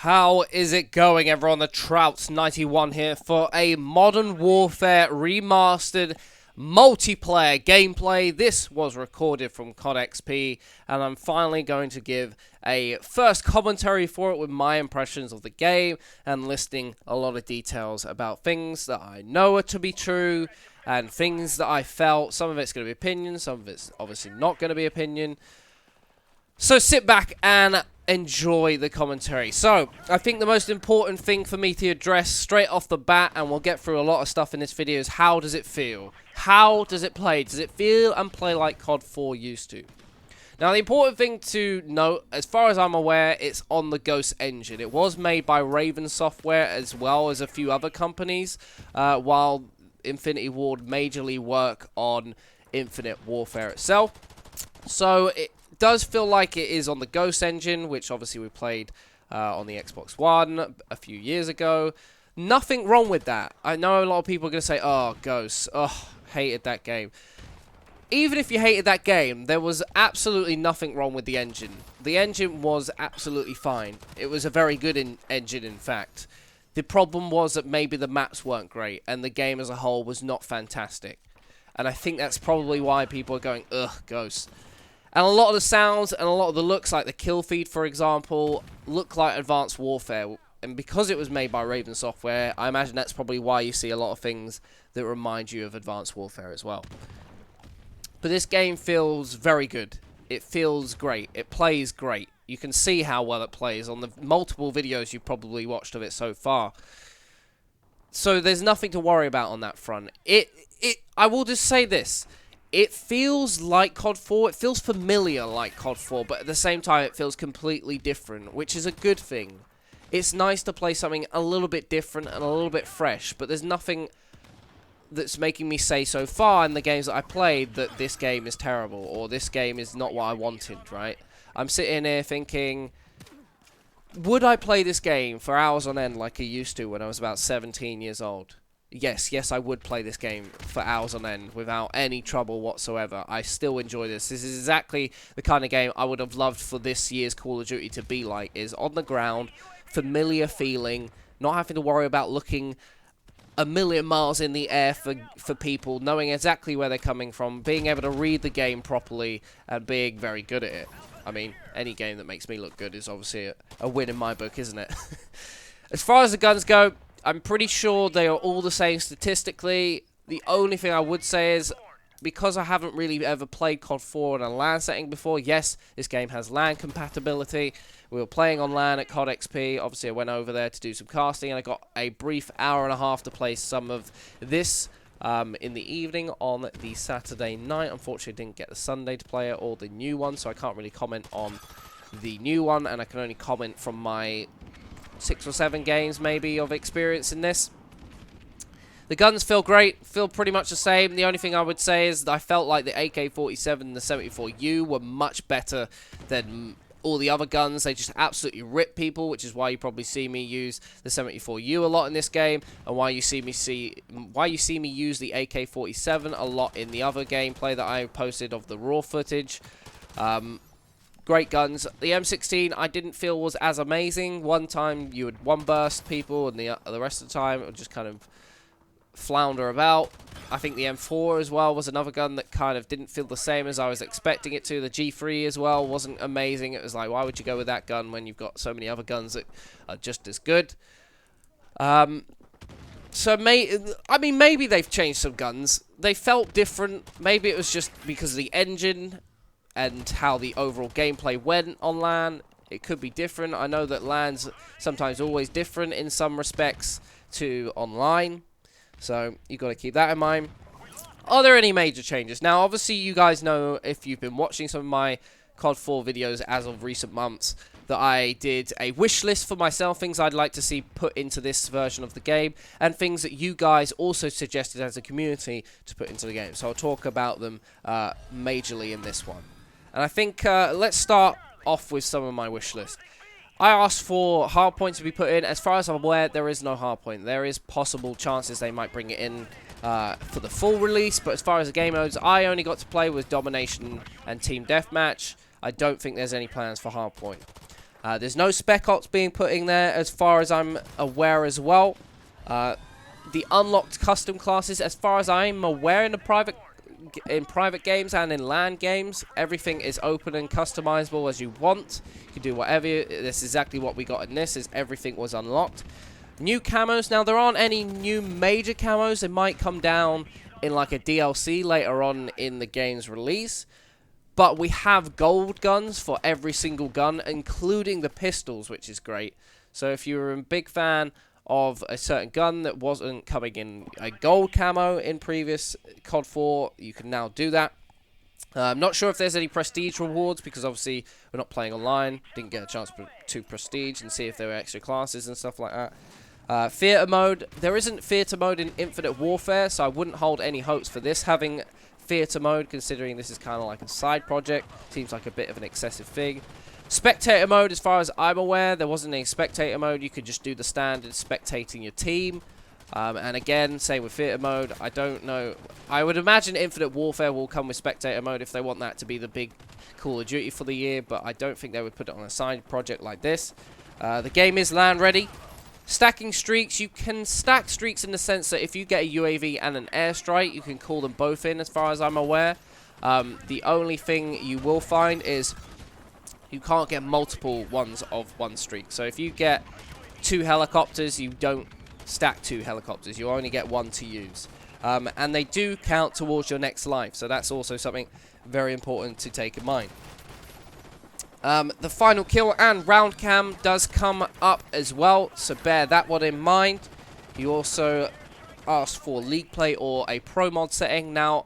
How is it going, everyone? The Trouts91 here for a Modern Warfare Remastered multiplayer gameplay. This was recorded from COD XP, and I'm finally going to give a first commentary for it with my impressions of the game and listing a lot of details about things that I know are to be true and things that I felt. Some of it's going to be opinion, some of it's obviously not going to be opinion. So sit back and enjoy the commentary. So, I think the most important thing for me to address straight off the bat, and we'll get through a lot of stuff in this video, is how does it feel? How does it play? Does it feel and play like COD 4 used to? Now, the important thing to note, as far as I'm aware, it's on the Ghost engine. It was made by Raven Software as well as a few other companies, while Infinity Ward majorly work on Infinite Warfare itself. So, it does feel like it is on the Ghost engine, which obviously we played on the Xbox One a few years ago. Nothing wrong with that. I know a lot of people are going to say, oh, Ghost, oh, hated that game. Even if you hated that game, there was absolutely nothing wrong with the engine. The engine was absolutely fine. It was a very good engine, in fact. The problem was that maybe the maps weren't great, and the game as a whole was not fantastic. And I think that's probably why people are going, ugh, Ghost. And a lot of the sounds and a lot of the looks, like the kill feed, for example, look like Advanced Warfare. And because it was made by Raven Software, I imagine that's probably why you see a lot of things that remind you of Advanced Warfare as well. But this game feels very good. It feels great. It plays great. You can see how well it plays on the multiple videos you've probably watched of it so far. So there's nothing to worry about on that front. I will just say this. It feels like COD 4, it feels familiar like COD 4, but at the same time it feels completely different, which is a good thing. It's nice to play something a little bit different and a little bit fresh, but there's nothing that's making me say so far in the games that I played that this game is terrible, or this game is not what I wanted, right? I'm sitting here thinking, would I play this game for hours on end like I used to when I was about 17 years old? Yes, I would play this game for hours on end without any trouble whatsoever. I still enjoy this. This is exactly the kind of game I would have loved for this year's Call of Duty to be like. Is on the ground, familiar feeling, not having to worry about looking a million miles in the air for people, knowing exactly where they're coming from, being able to read the game properly, and being very good at it. I mean, any game that makes me look good is obviously a win in my book, isn't it? As far as the guns go, I'm pretty sure they are all the same statistically. The only thing I would say is, because I haven't really ever played COD 4 in a LAN setting before, yes, this game has LAN compatibility. We were playing on LAN at COD XP. Obviously, I went over there to do some casting, and I got a brief hour and a half to play some of this in the evening on the Saturday night. Unfortunately, I didn't get the Sunday to play it or the new one, so I can't really comment on the new one, and I can only comment from my 6 or 7 games maybe of experience in this. The guns feel great, feel pretty much the same. The only thing I would say is that I felt like the AK-47 and the 74U were much better than all the other guns. They just absolutely rip people, which is why you probably see me use the 74U a lot in this game, and why you see me use the AK-47 a lot in the other gameplay that I posted of the raw footage. Great guns. The M16 I didn't feel was as amazing. One time you would one burst people, and the rest of the time it would just kind of flounder about. I think the M4 as well was another gun that kind of didn't feel the same as I was expecting it to. The G3 as well wasn't amazing. It was like, why would you go with that gun when you've got so many other guns that are just as good? So maybe they've changed some guns. They felt different. Maybe it was just because of the engine and how the overall gameplay went on LAN. It could be different. I know that LAN's sometimes always different in some respects to online, so you've got to keep that in mind. Are there any major changes? Now, obviously, you guys know, if you've been watching some of my COD 4 videos as of recent months, that I did a wish list for myself, things I'd like to see put into this version of the game, and things that you guys also suggested as a community to put into the game. So I'll talk about them majorly in this one. And I think, let's start off with some of my wish list. I asked for hardpoint to be put in. As far as I'm aware, there is no hardpoint. There is possible chances they might bring it in for the full release, but as far as the game modes, I only got to play with Domination and Team Deathmatch. I don't think there's any plans for hardpoint. There's no spec ops being put in there as far as I'm aware as well. The unlocked custom classes, as far as I'm aware, in private games and in LAN games, everything is open and customizable as you want. You can do whatever. This is exactly what we got in this, is everything was unlocked. New camos. Now, there aren't any new major camos. They might come down in like a DLC later on in the game's release. But we have gold guns for every single gun, including the pistols, which is great. So if you're a big fan of a certain gun that wasn't coming in a gold camo in previous COD 4, you can now do that. I'm not sure if there's any prestige rewards, because obviously we're not playing online. Didn't get a chance to prestige and see if there were extra classes and stuff like that. Theater mode. There isn't theater mode in Infinite Warfare, so I wouldn't hold any hopes for this having theater mode, considering this is kind of like a side project. Seems like a bit of an excessive thing. Spectator mode, as far as I'm aware, there wasn't any spectator mode. You could just do the standard spectating your team. And again, same with theater mode. I don't know. I would imagine Infinite Warfare will come with spectator mode if they want that to be the big Call of Duty for the year, but I don't think they would put it on a side project like this. The game is LAN ready. Stacking streaks. You can stack streaks in the sense that if you get a UAV and an airstrike, you can call them both in, as far as I'm aware. The only thing you will find is you can't get multiple ones of one streak. So if you get 2 helicopters, you don't stack 2 helicopters. You only get 1 to use. And they do count towards your next life. So that's also something very important to take in mind. The final kill and round cam does come up as well, so bear that one in mind. You also asked for league play or a pro mod setting. Now,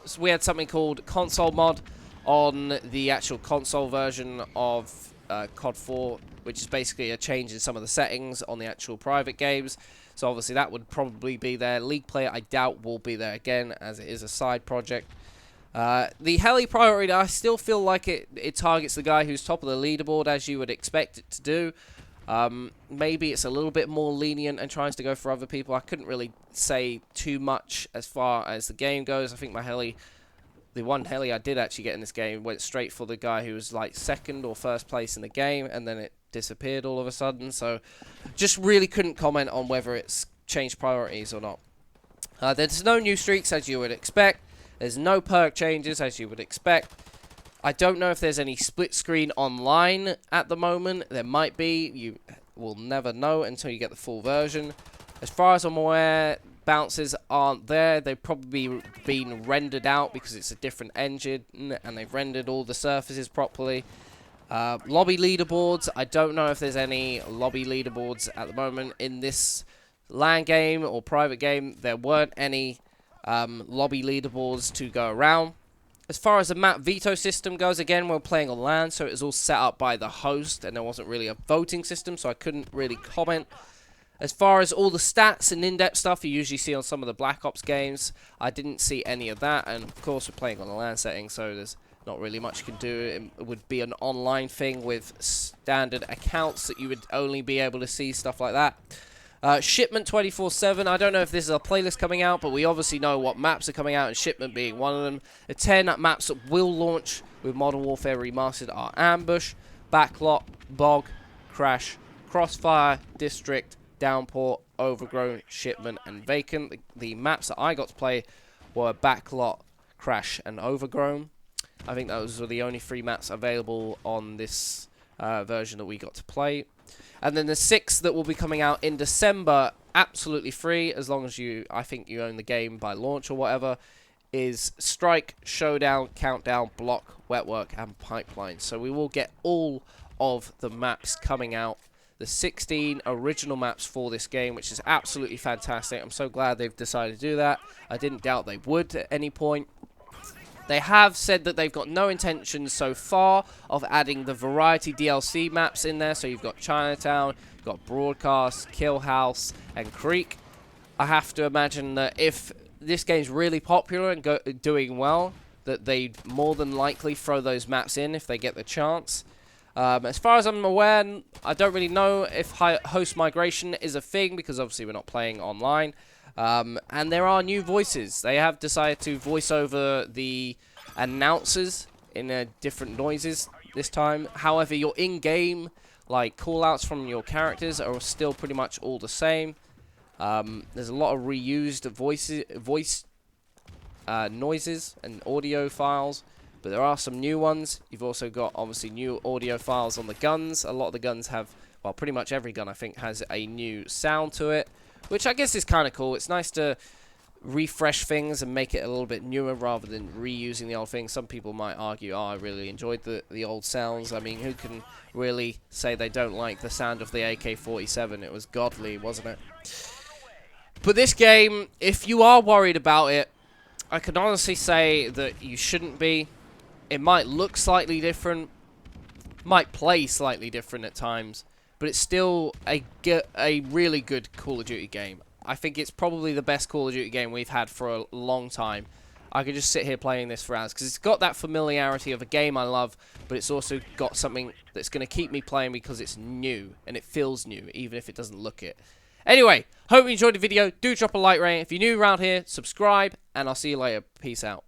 so we had something called console mod on the actual console version of COD 4, which is basically a change in some of the settings on the actual private games. So obviously that would probably be there. League play, I doubt, will be there again, as it is a side project. The heli priority, I still feel like it targets the guy who's top of the leaderboard, as you would expect it to do. Maybe it's a little bit more lenient and tries to go for other people. I couldn't really say too much as far as the game goes. I think my heli, the one heli I did actually get in this game, went straight for the guy who was like second or first place in the game, and then it disappeared all of a sudden. So just really couldn't comment on whether it's changed priorities or not. There's no new streaks, as you would expect. There's no perk changes, as you would expect. I don't know if there's any split screen online at the moment. There might be. You will never know until you get the full version. As far as I'm aware, bounces aren't there. They've probably been rendered out because it's a different engine, and they've rendered all the surfaces properly. Lobby leaderboards. I don't know if there's any lobby leaderboards at the moment. In this LAN game or private game, there weren't any lobby leaderboards to go around. As far as the map veto system goes, again, we're playing on LAN, so it was all set up by the host, and there wasn't really a voting system, so I couldn't really comment. As far as all the stats and in-depth stuff you usually see on some of the Black Ops games, I didn't see any of that, and of course we're playing on a LAN setting, so there's not really much you can do. It would be an online thing with standard accounts that you would only be able to see stuff like that. Shipment 24/7. I don't know if this is a playlist coming out, but we obviously know what maps are coming out, and Shipment being one of them. The 10 maps that will launch with Modern Warfare Remastered are Ambush, BACKLOT, Bog, Crash, Crossfire, District, Downpour, Overgrown, Shipment, and Vacant. The maps that I got to play were BACKLOT, Crash, and Overgrown. I think those were the only 3 maps available on this version that we got to play. And then the 6 that will be coming out in December, absolutely free, as long as I think you own the game by launch or whatever, is Strike, Showdown, Countdown, Block, Wetwork, and Pipeline. So we will get all of the maps coming out. The 16 original maps for this game, which is absolutely fantastic. I'm so glad they've decided to do that. I didn't doubt they would at any point. They have said that they've got no intention so far of adding the variety DLC maps in there. So you've got Chinatown, you've got Broadcast, Kill House, and Creek. I have to imagine that if this game's really popular and doing well, that they'd more than likely throw those maps in if they get the chance. As far as I'm aware, I don't really know if host migration is a thing, because obviously we're not playing online. And there are new voices. They have decided to voice over the announcers in different noises. this time. However, your in-game, like, callouts from your characters are still pretty much all the same. There's a lot of reused voice noises and audio files, but there are some new ones. You've also got, obviously, new audio files on the guns. A lot of the guns have, well, pretty much every gun, I think, has a new sound to it, which I guess is kind of cool. It's nice to refresh things and make it a little bit newer rather than reusing the old things. Some people might argue, oh, I really enjoyed the old sounds. I mean, who can really say they don't like the sound of the AK-47? It was godly, wasn't it? But this game, if you are worried about it, I can honestly say that you shouldn't be. It might look slightly different, might play slightly different at times, but it's still a really good Call of Duty game. I think it's probably the best Call of Duty game we've had for a long time. I could just sit here playing this for hours, because it's got that familiarity of a game I love, but it's also got something that's going to keep me playing because it's new, and it feels new, even if it doesn't look it. Anyway, hope you enjoyed the video. Do drop a like rating. If you're new around here, subscribe, and I'll see you later. Peace out.